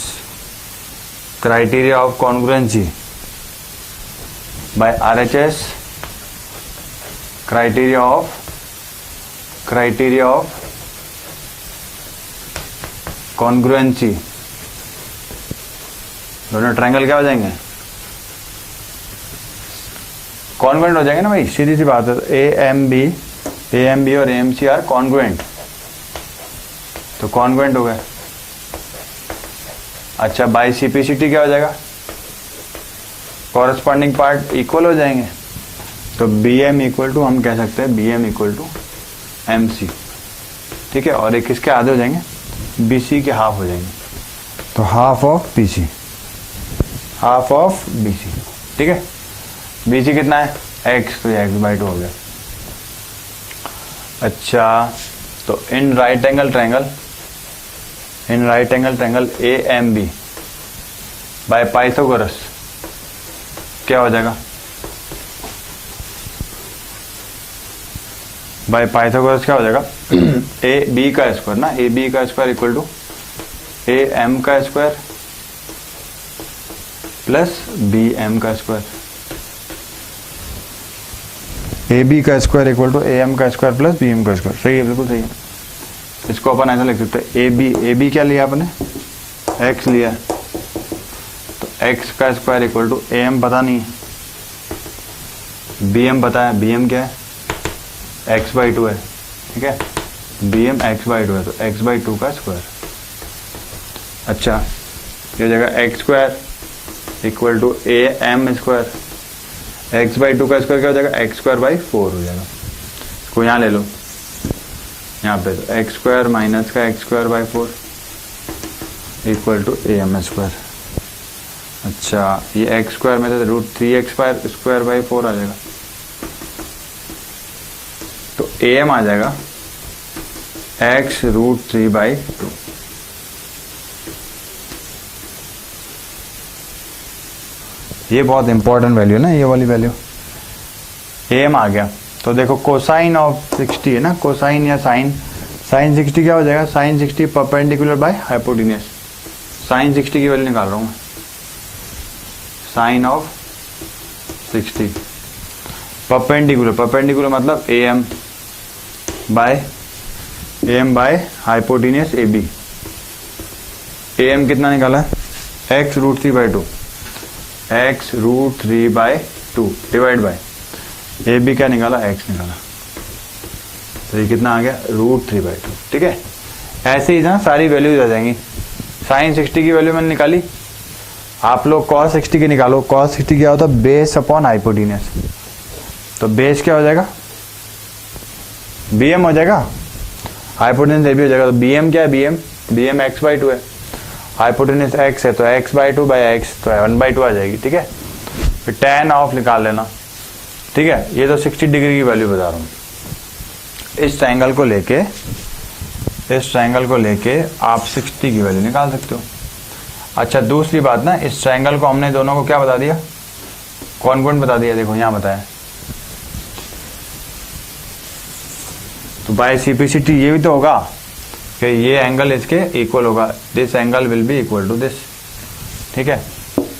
criteria of congruency, by RHS criteria of congruency, दोनों ट्रायंगल क्या हो जाएंगे, कॉन्ग्रुएंट हो जाएंगे ना भाई, सीधी सी बात है। AMB और AMC आर कॉन्ग्रुएंट, तो कॉन्ग्रुएंट हो गए। अच्छा, बाय CPCT क्या हो जाएगा, कॉरेस्पॉन्डिंग पार्ट इक्वल हो जाएंगे, तो BM इक्वल टू हम कह सकते हैं BM इक्वल टू MC, ठीक है। और एक किसके आधे हो जाएंगे, BC के हाफ हो जाएंगे, तो हाफ ऑफ BC, ठीक है। BC कितना है, X, तो ये x/2 हो गया। अच्छा, तो in right angle triangle AMB by Pythagoras क्या हो जाएगा, बाय पाइथागोरस क्या हो जाएगा, AB का स्क्वायर ना, AB का स्क्वायर इक्वल टू AM का स्क्वायर प्लस BM का स्क्वायर, AB का स्क्वायर इक्वल टू AM का स्क्वायर प्लस BM का स्क्वायर, सही है, बिल्कुल सही है। इसको अपन ऐसा लिख सकते हैं, AB क्या लिया अपने, X लिया, तो X का स्क्वायर इक्वल टू AM पता नहीं है, BM पता है, BM क्या है, x/2 है, ठीक है, BM x/2 है, तो x/2 का स्क्वायर। अच्छा, ये हो जाएगा x square equal to AM square, x/2 का स्क्वायर क्या हो जाएगा, x²/4 हो जाएगा। को यहाँ ले लो, यहाँ पे तो x² माइनस का x²/4 equal to AM square. अच्छा, ये x² में तो √3x² ² आ जाएगा, तो AM आ जाएगा x √3/2। ये बहुत इंपॉर्टेंट वैल्यू है ना, ये वाली वैल्यू, AM आ गया। तो देखो कोसाइन ऑफ 60 है ना, कोसाइन या साइन 60 क्या हो जाएगा, sine 60 perpendicular by hypotenuse, sine 60 की वैल्यू निकाल रहा हूँ मैं, साइन ऑफ 60 परपेंडिकुलर मतलब AM by hypotenuse AB। AM कितना निकाला है, x √3/2, x √3/2 divide by AB क्या निकाला, x निकाला, तो ये कितना आ गया, √3/2, ठीक है। ऐसे ही ना सारी वैल्यूज आ जाएंगी। साइन 60 की वैल्यू मैंने निकाली, आप लोग cos 60 की निकालो। cos 60 क्या होता है, बेस अपॉन हाइपोटेन्यूज, तो बेस क्या हो जाएगा, BM हो जाएगा, हाइपोटेन्यूज AB हो जाएगा, तो BM क्या है, BM x/2 है, हाइपोटेन्यूज x है, तो x/2/x, तो 1/2 आ जाएगी, ठीक है। फिर tan ऑफ निकाल लेना, ठीक है। ये तो 60 डिग्री की वैल्यू बता रहा हूँ। इस ट्रायंगल को लेके आप 60 की वैल्यू निकाल सकते हो। अच्छा, दूसरी बात ना, इस ट्रायंगल को हमने दोनों को क्या बता दिया, कॉन्ग्रुएंट बता दिया, देखो यहाँ बताया। तो बाय CPCT ये भी तो होगा कि ये एंगल इसके इक्वल होगा, this angle will be equal to this, ठीक है।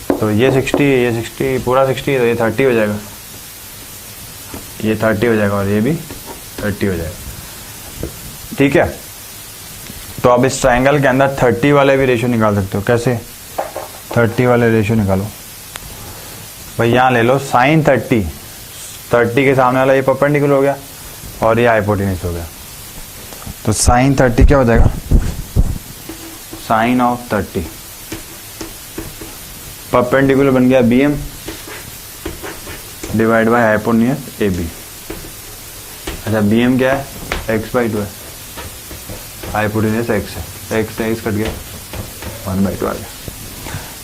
तो ये 60 पूरा 60, तो ये 30 हो जाएगा, ये 30 हो जाएगा और ये भी 30 हो जाएगा। ठीक है। तो अब इस ट्रायंगल के अंदर 30 वाले भी रेशियो निकाल सकते हो। कैसे? 30 वाले रेशियो निकालो भाई। यहाँ ले लो साइन 30, 30 के सामने वाला ये परपेंडिकुलर हो गया और ये हाइपोटेन्यूज हो गया। तो साइन 30 क्या हो जाएगा? साइन ऑफ 30 परपेंडिकुलर बन गया BM divide by hypotenuse AB। अच्छा BM क्या है? x/2 है, हाइपोटेन्यूज x है, x से x कट गया, 1/2 आ गया।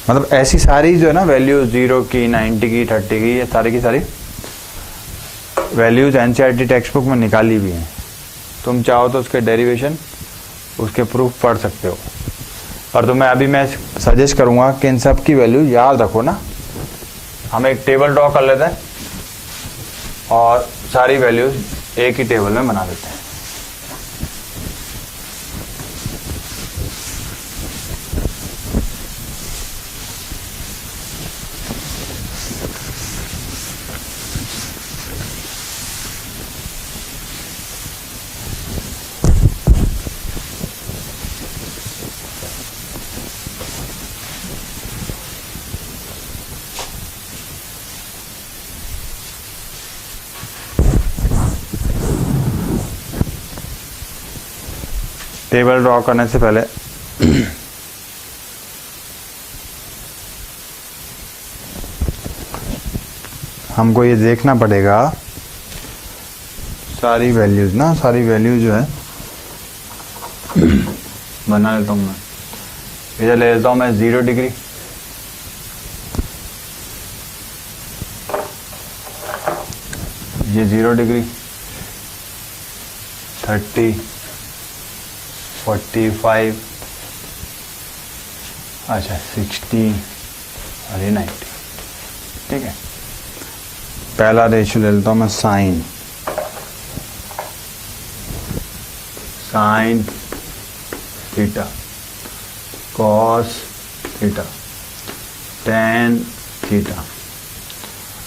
मतलब ऐसी सारी जो है ना वैल्यूज 0 की, 90 की, 30 की, ये सारी की सारी वैल्यूज NCERT टेक्स्ट बुक में निकाली हुई हैं। तुम चाहो तो उसके डेरिवेशन, उसके प्रूफ पढ़ सकते हो। और तुम्हें अभी मैं सजेस्ट करूंगा कि इन सब की वैल्यू याद रखो ना। हम एक टेबल ड्रॉ कर लेते हैं और सारी वैल्यूज एक ही टेबल में बना देते हैं। टेबल ड्रॉ करने से पहले हमको ये देखना पड़ेगा सारी वैल्यूज ना, सारी वैल्यूज जो है बना लेता हूँ मैं। इधर ले लेता हूँ मैं 0 डिग्री, ये 0 डिग्री, 30, 45, अच्छा 60 और ये 90। ठीक है, पहला रेशियो ले लेता हूँ मैं sine, sine theta, cos theta, tan theta.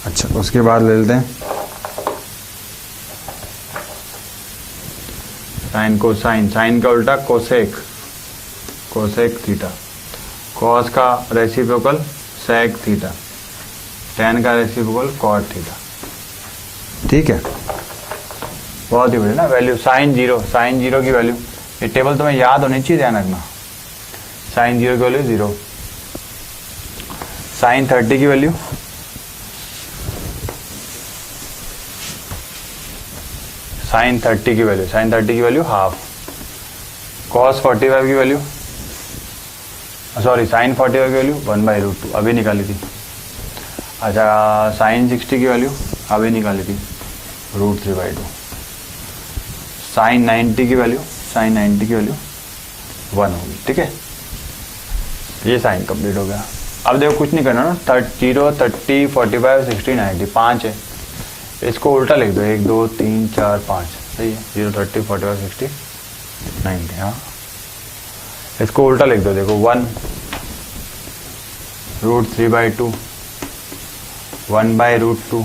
अच्छा उसके बाद ले लेते हैं साइन कोसाइन, साइन का उल्टा कोसेक, कोसेक थीटा, कॉस का रेसिप्रोकल सेक थीटा, टेन का रेसिप्रोकल कॉट थीटा। ठीक है, बहुत ही बढ़िया ना। वैल्यू साइन 0, साइन 0 की वैल्यू, ये टेबल तुम्हें याद होनी चाहिए, ध्यान रखना। साइन 0 की वैल्यू 0, साइन 30 की वैल्यू, साइन 30 की वैल्यू, साइन 30 की वैल्यू हाफ, कॉस 45 की वैल्यू, सॉरी साइन 45 की वैल्यू 1/√2 अभी निकाली थी। अच्छा साइन 60 की वैल्यू अभी निकाली थी √3/2। साइन 90 की वैल्यू, साइन 90 की वैल्यू 1 होगी। ठीक है, ये साइन कंप्लीट हो गया। अब देखो कुछ नहीं करना ना, 0, 30, 45, 60, 90 5 है, इसको उल्टा लिख दो, 1, 2, 3, 4, 5। सही है, 0, 30, 45, 60, 90। हाँ इसको उल्टा लिख दो, देखो 1 √3/2, 1/√2,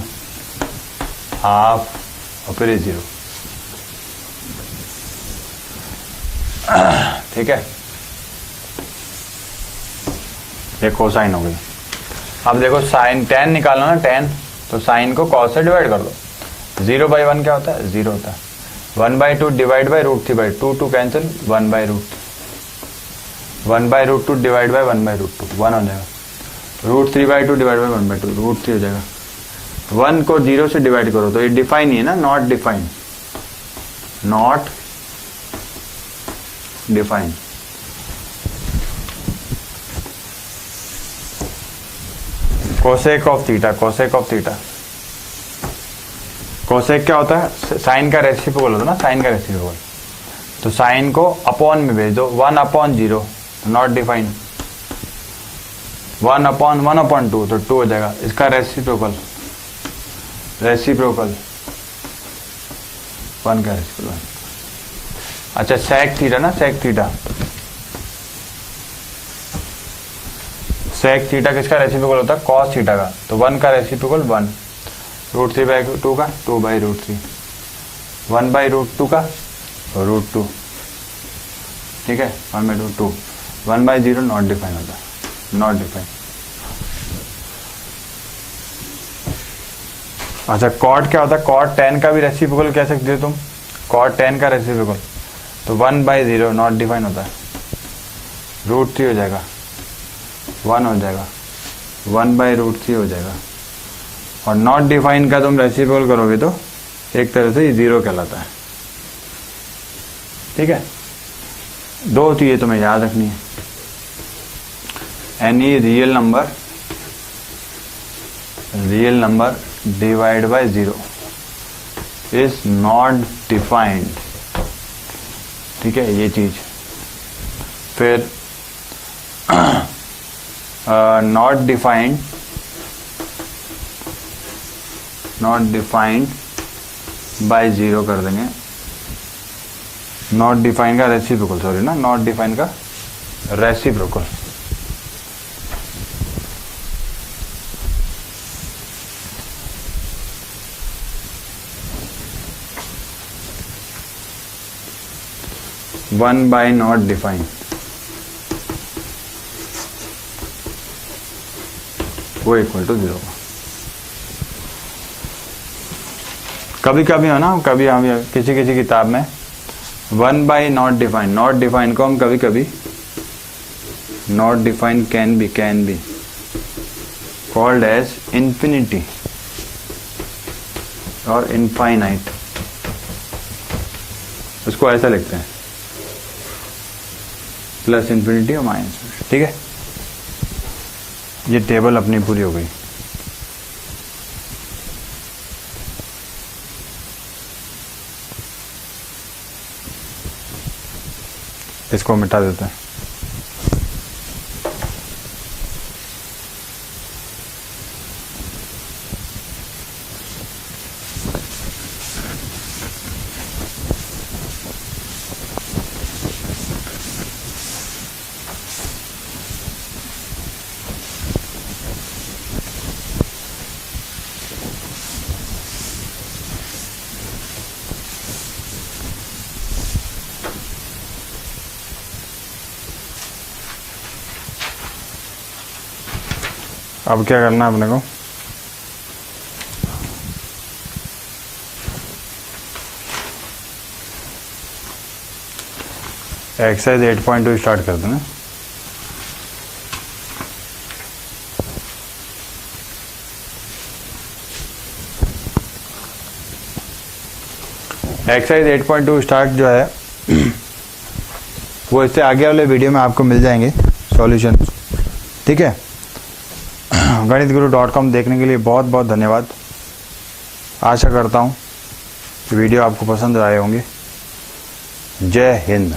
हाफ और फिर 0। ठीक है, ये कोसाइन हो गई। अब देखो साइन 10 निकालना ना, 10 तो साइन को कॉस से डिवाइड कर दो। 0/1 क्या होता है? 0 होता है। 1/2 divide by √3/2, 2 cancel, 1/√2, 1/√2 divide by 1/√2, 1 हो जाएगा। √3/2 डिवाइड बाई 1/2, √3 हो जाएगा। 1 को 0 से डिवाइड करो तो ये डिफाइन ही है ना, not define, not define. Cosec of theta, cosec of theta, cosec क्या होता है? साइन का रेसिप्रोकल होता है ना, साइन का रेसिप्रोकल। तो साइन को अपॉन में भेज दो, 1/0, नॉट डिफाइन। 1/1/2 तो 2 हो जाएगा। इसका रेसिप्रोकल, रेसिप्रोकल 1 का रेसिप्रोकल। अच्छा सेक थीटा ना, सेक थीटा, सेक थीटा किसका रेसिप्रोकल होता है? कॉस थीटा का। तो 1 का रेसिप्रोकल 1, √3/2 का 2/√3, 1/√2 का √2, ठीक है, 1/2 1/0 नॉट डिफाइन होता है, नॉट डिफाइन। अच्छा कॉट क्या होता है, कॉट 10 का भी रेसिप्रोकल कह सकते हो तुम, कॉट 10 का रेसिप्रोकल, तो 1/0 नॉट डिफाइन होता है, √3 हो जाएगा, 1 हो जाएगा, 1/√3 हो जाएगा। और नॉट डिफाइन का तुम रेसिप्रोकल करोगे तो एक तरह से ये 0 कहलाता है। ठीक है, 2 चीजें तुम्हें याद रखनी है, any real number divide by 0 is not defined. ठीक है, ये चीज। फिर नॉट डिफाइंड बाय 0 कर देंगे, नॉट डिफाइन का रेसिप्रोकल, सॉरी ना, नॉट डिफाइन का reciprocal. One by not define, वो इक्वल टू 0। कभी कभी हो ना, कभी हम किसी किसी किताब में 1 by not define, not define को हम कभी कभी not define can be called as infinity और इनफाइनाइट, उसको ऐसा लिखते हैं, प्लस इंफिनिटी और माइनस। ठीक है, ये टेबल अपनी पूरी हो गई। इसको मिटा देते हैं। अब क्या करना है अपने को, एक्सरसाइज 8.2 स्टार्ट कर देना। एक्सरसाइज 8.2 स्टार्ट जो है वो इससे आगे वाले वीडियो में आपको मिल जाएंगे सॉल्यूशन। ठीक है, गणितगुरु.com देखने के लिए बहुत बहुत धन्यवाद। आशा करता हूँ कि वीडियो आपको पसंद आए होंगे। जय हिंद।